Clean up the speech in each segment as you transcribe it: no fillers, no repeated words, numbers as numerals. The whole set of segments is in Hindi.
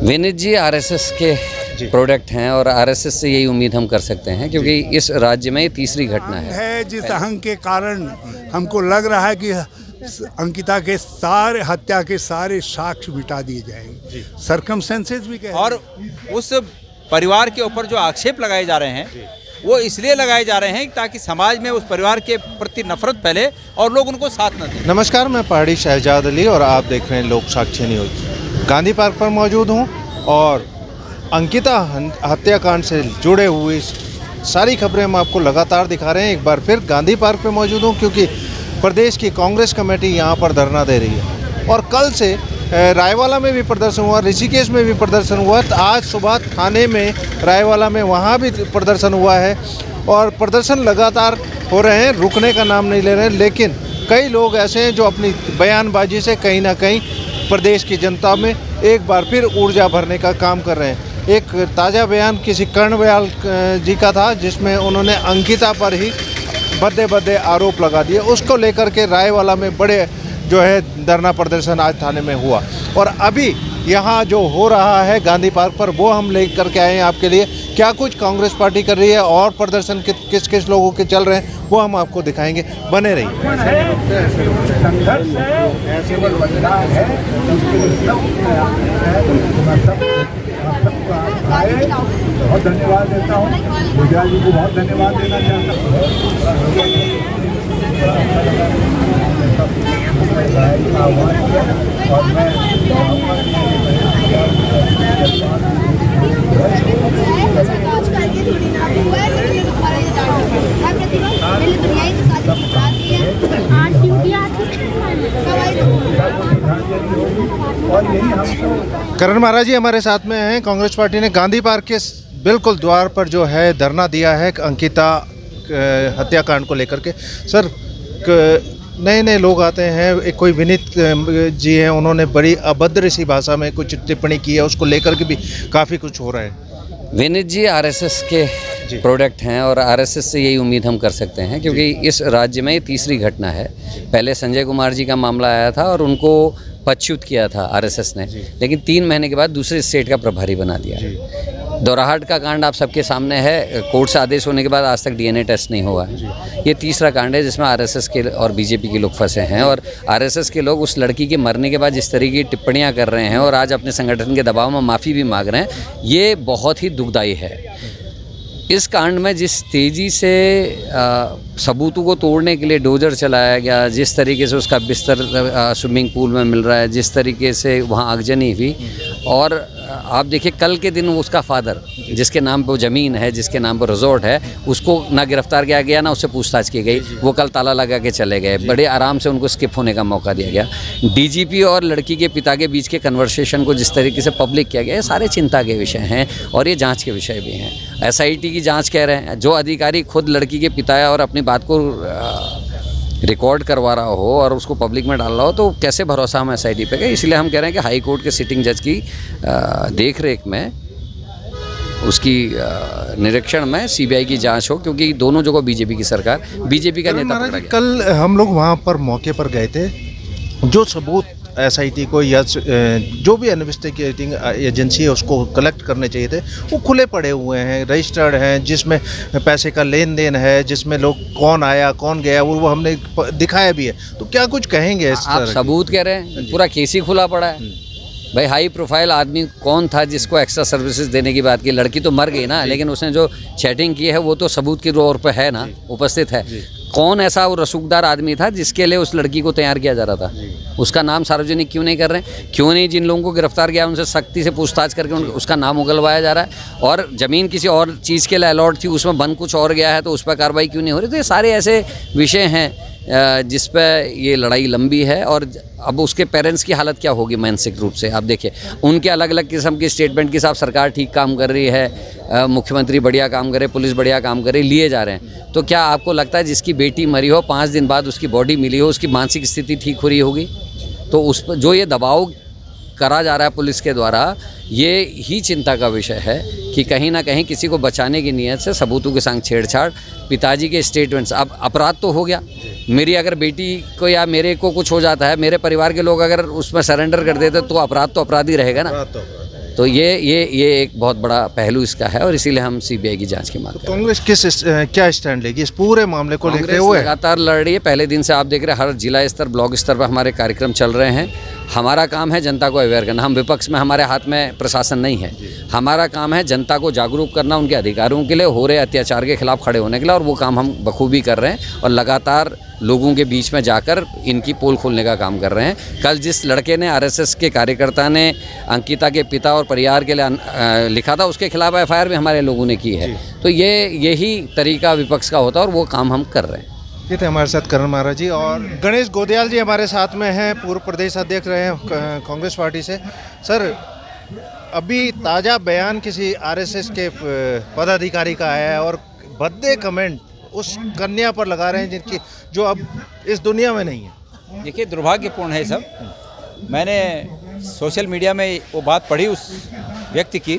विनीत जी आरएसएस के प्रोडक्ट हैं और आरएसएस से यही उम्मीद हम कर सकते हैं क्योंकि इस राज्य में ये तीसरी घटना है। जिस अहंग के कारण हमको लग रहा है कि अंकिता के सारे हत्या के सारे साक्ष्य मिटा दिए जाएंगे, सर्कमस्टेंसेस भी कह और उस परिवार के ऊपर जो आक्षेप लगाए जा रहे हैं वो इसलिए लगाए जा रहे हैं ताकि समाज में उस परिवार के प्रति नफरत फैले और लोग उनको साथ न दें। नमस्कार, मैं पहाड़ी शहजाद अली और आप देख रहे हैं लोक साक्षी न्यूज़। गांधी पार्क पर मौजूद हूं और अंकिता हत्याकांड से जुड़े हुए सारी खबरें हम आपको लगातार दिखा रहे हैं। एक बार फिर गांधी पार्क पर मौजूद हूं क्योंकि प्रदेश की कांग्रेस कमेटी यहां पर धरना दे रही है और कल से रायवाला में भी प्रदर्शन हुआ, ऋषिकेश में भी प्रदर्शन हुआ, आज सुबह थाने में रायवाला में वहाँ भी प्रदर्शन हुआ है और प्रदर्शन लगातार हो रहे हैं, रुकने का नाम नहीं ले रहे हैं। लेकिन कई लोग ऐसे हैं जो अपनी बयानबाजी से कहीं ना कहीं प्रदेश की जनता में एक बार फिर ऊर्जा भरने का काम कर रहे हैं। एक ताज़ा बयान किसी कर्णव्याल जी का था जिसमें उन्होंने अंकिता पर ही बदे आरोप लगा दिए। उसको लेकर के रायवाला में बड़े जो है धरना प्रदर्शन आज थाने में हुआ और अभी यहाँ जो हो रहा है गांधी पार्क पर वो हम ले करके आए हैं आपके लिए। क्या कुछ कांग्रेस पार्टी कर रही है और प्रदर्शन किस किस लोगों के चल रहे हैं वो हम आपको दिखाएंगे, बने रहिए। बहुत धन्यवाद देता हूँ, गुजरात जी को बहुत धन्यवाद देना चाहता हूँ। और मैं करण महाराज जी हमारे साथ में हैं। कांग्रेस पार्टी ने गांधी पार्क के बिल्कुल द्वार पर जो है धरना दिया है अंकिता हत्याकांड को लेकर के। सर, नए लोग आते हैं, एक कोई विनीत जी हैं, उन्होंने बड़ी अभद्र सी भाषा में कुछ टिप्पणी की है, उसको लेकर के भी काफ़ी कुछ हो रहा है। विनीत जी आरएसएस के प्रोडक्ट हैं और आरएसएस से यही उम्मीद हम कर सकते हैं क्योंकि इस राज्य में ये तीसरी घटना है। पहले संजय कुमार जी का मामला आया था और उनको पदच्युत किया था आरएसएस ने, लेकिन 3 महीने के बाद दूसरे स्टेट का प्रभारी बना दिया। दोराहाट का कांड आप सबके सामने है, कोर्ट से आदेश होने के बाद आज तक डीएनए टेस्ट नहीं हुआ है। ये तीसरा कांड है जिसमें आरएसएस के और बीजेपी के लोग फंसे हैं और आरएसएस के लोग उस लड़की के मरने के बाद जिस तरीके की टिप्पणियां कर रहे हैं और आज अपने संगठन के दबाव में माफ़ी भी मांग रहे हैं, ये बहुत ही दुखदायी है। इस कांड में जिस तेज़ी से सबूतों को तोड़ने के लिए डोजर चलाया गया, जिस तरीके से उसका बिस्तर स्विमिंग पूल में मिल रहा है, जिस तरीके से वहाँ आगजनी हुई, और आप देखिए कल के दिन उसका फादर जिसके नाम पे वो ज़मीन है, जिसके नाम पर रिजॉर्ट है, उसको ना गिरफ्तार किया गया ना उससे पूछताछ की गई। वो कल ताला लगा के चले गए, बड़े आराम से उनको स्किप होने का मौका दिया गया। डीजीपी और लड़की के पिता के बीच के कन्वर्सेशन को जिस तरीके से पब्लिक किया गया, ये सारे चिंता के विषय हैं और ये जाँच के विषय भी हैं। एसआईटी की जाँच कह रहे हैं, जो अधिकारी खुद लड़की के पिता और अपनी बात को रिकॉर्ड करवा रहा हो और उसको पब्लिक में डाल रहा हो तो कैसे भरोसा हम एसआईटी पे गए। इसलिए हम कह रहे हैं कि हाई कोर्ट के सिटिंग जज की देख रेख में, उसकी निरीक्षण में सीबीआई की जांच हो क्योंकि दोनों जगह बीजेपी की सरकार, बीजेपी का नेता पकड़ा गया। कल हम लोग वहाँ पर मौके पर गए थे, जो सबूत एसआईटी को या जो भी इन्वेस्टिगेटिंग एजेंसी है उसको कलेक्ट करने चाहिए थे, वो खुले पड़े हुए हैं, रजिस्टर्ड हैं, जिसमें पैसे का लेन देन है, जिसमें लोग कौन आया कौन गया वो हमने दिखाया भी है। तो क्या कुछ कहेंगे इस आप सबूत कह रहे हैं, पूरा केस ही खुला पड़ा है भाई। हाई प्रोफाइल आदमी कौन था जिसको एक्स्ट्रा सर्विसेज देने की बात की? लड़की तो मर गई ना, लेकिन उसने जो चैटिंग की है वो तो सबूत के तौर पर है ना, उपस्थित है। कौन ऐसा वो रसूखदार आदमी था जिसके लिए उस लड़की को तैयार किया जा रहा था? उसका नाम सार्वजनिक क्यों नहीं कर रहे हैं? क्यों नहीं जिन लोगों को गिरफ्तार किया उनसे सख्ती से पूछताछ करके उसका नाम उगलवाया जा रहा है? और ज़मीन किसी और चीज़ के लिए अलॉट थी, उसमें बन कुछ और गया है तो उस पर कार्रवाई क्यों नहीं हो रही? तो ये सारे ऐसे विषय हैं जिस पर ये लड़ाई लंबी है। और अब उसके पेरेंट्स की हालत क्या होगी मानसिक रूप से? आप देखिए, उनके अलग अलग किस्म की स्टेटमेंट के साथ सरकार ठीक काम कर रही है, मुख्यमंत्री बढ़िया काम करे, पुलिस बढ़िया काम करे, लिए जा रहे हैं। तो क्या आपको लगता है जिसकी बेटी मरी हो 5 दिन बाद उसकी बॉडी मिली हो, उसकी मानसिक स्थिति ठीक हो रही होगी? तो उस पर जो ये दबाव करा जा रहा है पुलिस के द्वारा, ये ही चिंता का विषय है कि कहीं ना कहीं किसी को बचाने की नीयत से सबूतों के संग छेड़छाड़, पिताजी के स्टेटमेंट्स। अब अपराध तो हो गया, मेरी अगर बेटी को या मेरे को कुछ हो जाता है, मेरे परिवार के लोग अगर उसमें सरेंडर कर देते तो अपराध तो अपराध ही रहेगा ना। तो ये एक बहुत बड़ा पहलू इसका है और इसीलिए हम सीबीआई की जांच की मांग कर रहे हैं। कांग्रेस क्या स्टैंड लेगी इस पूरे मामले को लेते कांग्रेस हुए? लगातार लड़ रही है। पहले दिन से आप देख रहे हैं हर जिला स्तर, ब्लॉक स्तर पर हमारे कार्यक्रम चल रहे हैं। हमारा काम है जनता को अवेयर करना। हम विपक्ष में, हमारे हाथ में प्रशासन नहीं है। हमारा काम है जनता को जागरूक करना, उनके अधिकारों के लिए, हो रहे अत्याचार के खिलाफ खड़े होने के लिए, और वो काम हम बखूबी कर रहे हैं और लगातार लोगों के बीच में जाकर इनकी पोल खोलने का काम कर रहे हैं। कल जिस लड़के ने, आरएसएस के कार्यकर्ता ने अंकिता के पिता और परिवार के लिए लिखा था, उसके खिलाफ एफआईआर भी हमारे लोगों ने की है। तो यही तरीका विपक्ष का होता है और वो काम हम कर रहे हैं। ये थे हमारे साथ करण महाराज जी और गणेश गोदयाल जी हमारे साथ में हैं, पूर्व प्रदेश अध्यक्ष रहे हैं कांग्रेस पार्टी से। सर, अभी ताज़ा बयान किसी आरएसएस के पदाधिकारी का आया है और भद्दे कमेंट उस कन्या पर लगा रहे हैं जो अब इस दुनिया में नहीं है। देखिए, दुर्भाग्यपूर्ण है सब। मैंने सोशल मीडिया में वो बात पढ़ी उस व्यक्ति की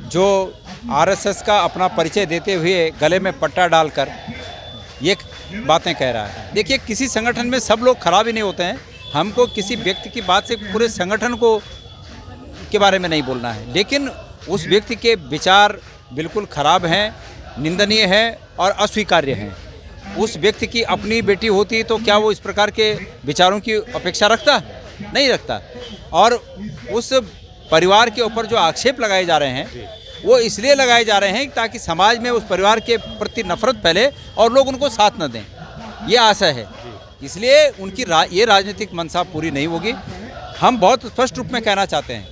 जो आरएसएस का अपना परिचय देते हुए गले में पट्टा डालकर ये बातें कह रहा है। देखिए, किसी संगठन में सब लोग खराब ही नहीं होते हैं। हमको किसी व्यक्ति की बात से पूरे संगठन के बारे में नहीं बोलना है, लेकिन उस व्यक्ति के विचार बिल्कुल खराब हैं, निंदनीय है और अस्वीकार्य हैं। उस व्यक्ति की अपनी बेटी होती तो क्या वो इस प्रकार के विचारों की अपेक्षा रखता? नहीं रखता। और उस परिवार के ऊपर जो आक्षेप लगाए जा रहे हैं वो इसलिए लगाए जा रहे हैं ताकि समाज में उस परिवार के प्रति नफरत फैले और लोग उनको साथ न दें, ये आशा है। इसलिए उनकी ये राजनीतिक मंशा पूरी नहीं होगी। हम बहुत स्पष्ट रूप में कहना चाहते हैं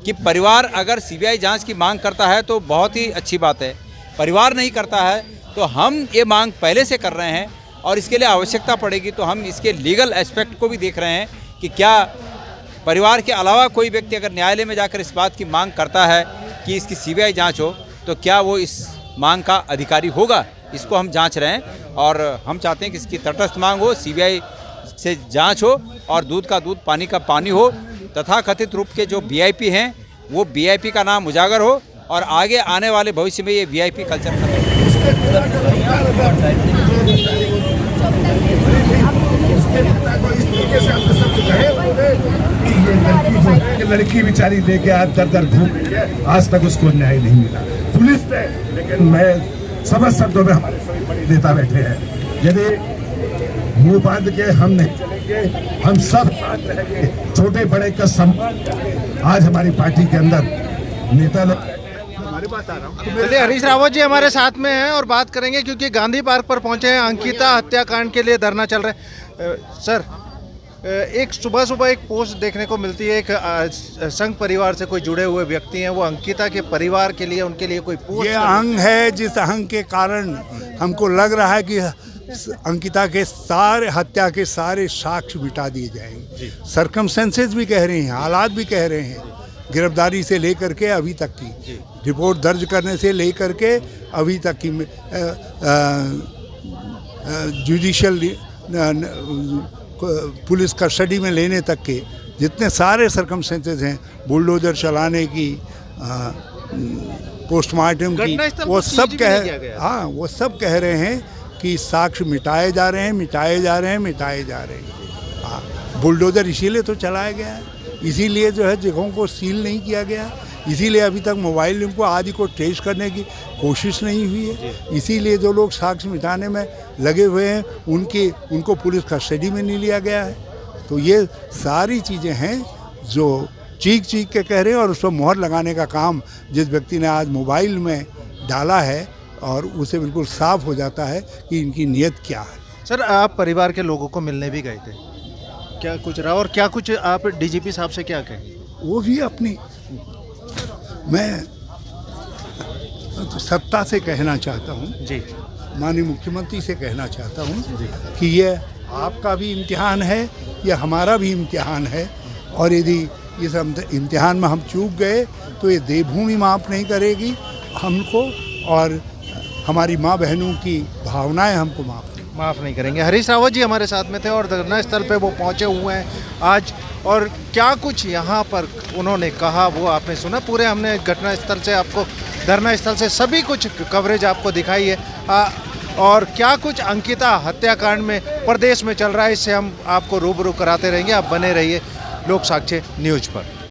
कि परिवार अगर सीबीआई जांच की मांग करता है तो बहुत ही अच्छी बात है। परिवार नहीं करता है तो हम ये मांग पहले से कर रहे हैं और इसके लिए आवश्यकता पड़ेगी तो हम इसके लीगल एस्पेक्ट को भी देख रहे हैं कि क्या परिवार के अलावा कोई व्यक्ति अगर न्यायालय में जाकर इस बात की मांग करता है कि इसकी सीबीआई जांच हो तो क्या वो इस मांग का अधिकारी होगा। इसको हम जांच रहे हैं और हम चाहते हैं कि इसकी तटस्थ मांग हो, सीबीआई से जांच हो और दूध का दूध, पानी का पानी हो। तथाकथित रूप के जो वीआईपी हैं वो वीआईपी का नाम उजागर हो और आगे आने वाले भविष्य में ये वीआईपी कल्चर खत्म हो। लड़की बेचारी लेके आज दर घूम रही है, आज तक उसको न्याय नहीं मिला पुलिस ने। लेकिन मैं समझ शब्दों में हमारे सभी बड़े नेता बैठे हैं, यदि मुंह बांध के हम नहीं चलेंगे, हम सब साथ रहेंगे, छोटे बड़े का सम्मान आज हमारी पार्टी के अंदर नेता लोग। चलिए, हरीश रावत जी हमारे साथ में हैं और बात करेंगे क्योंकि गांधी पार्क पर पहुंचे हैं। अंकिता हत्याकांड के लिए धरना चल रहा है। सर, एक सुबह एक पोस्ट देखने को मिलती है, एक संघ परिवार से कोई जुड़े हुए व्यक्ति हैं, वो अंकिता के परिवार के लिए, उनके लिए कोई पोस्ट। ये अहंग है जिस अहंग के कारण हमको लग रहा है कि अंकिता के हत्या के सारे साक्ष्य मिटा दिए जाएंगे। सरकमस्टेंसेस भी कह रहे हैं, हालात भी कह रहे हैं, गिरफ्तारी से लेकर के अभी तक की, रिपोर्ट दर्ज करने से लेकर के अभी तक की, जुडिशियल पुलिस कस्टडी में लेने तक के जितने सारे सरकमस्टेंसेस हैं, बुलडोजर चलाने की, पोस्टमार्टम की, वो सब वो सब कह रहे हैं कि साक्ष्य मिटाए जा रहे हैं। हाँ, बुलडोजर इसीलिए तो चलाया गया है, इसीलिए जो है जगहों को सील नहीं किया गया, इसीलिए अभी तक मोबाइल लिंक को आदि को ट्रेस करने की कोशिश नहीं हुई है, इसीलिए जो लोग साक्ष्य मिटाने में लगे हुए हैं उनको पुलिस कस्टडी में नहीं लिया गया है। तो ये सारी चीज़ें हैं जो चीख के कह रहे हैं और उस पर मोहर लगाने का काम जिस व्यक्ति ने आज मोबाइल में डाला है और उसे बिल्कुल साफ हो जाता है कि इनकी नीयत क्या है। सर, आप परिवार के लोगों को मिलने भी गए थे, क्या कुछ रहा और क्या कुछ आप डीजीपी साहब से क्या कहें? वो भी अपनी, मैं तो सत्ता से कहना चाहता हूँ जी, माननीय मुख्यमंत्री से कहना चाहता हूँ कि ये आपका भी इम्तिहान है, ये हमारा भी इम्तिहान है और यदि इस इम्तिहान में हम चूक गए तो ये देवभूमि माफ़ नहीं करेगी हमको और हमारी माँ बहनों की भावनाएं हमको माफ़ नहीं करेंगे। हरीश रावत जी हमारे साथ में थे और धरना स्थल पे वो पहुंचे हुए हैं आज, और क्या कुछ यहाँ पर उन्होंने कहा वो आपने सुना। पूरे हमने घटना स्थल से आपको, धरना स्थल से सभी कुछ कवरेज आपको दिखाई है और क्या कुछ अंकिता हत्याकांड में प्रदेश में चल रहा है इससे हम आपको रूबरू कराते रहेंगे। आप बने रहिए लोक साक्ष्य न्यूज़ पर।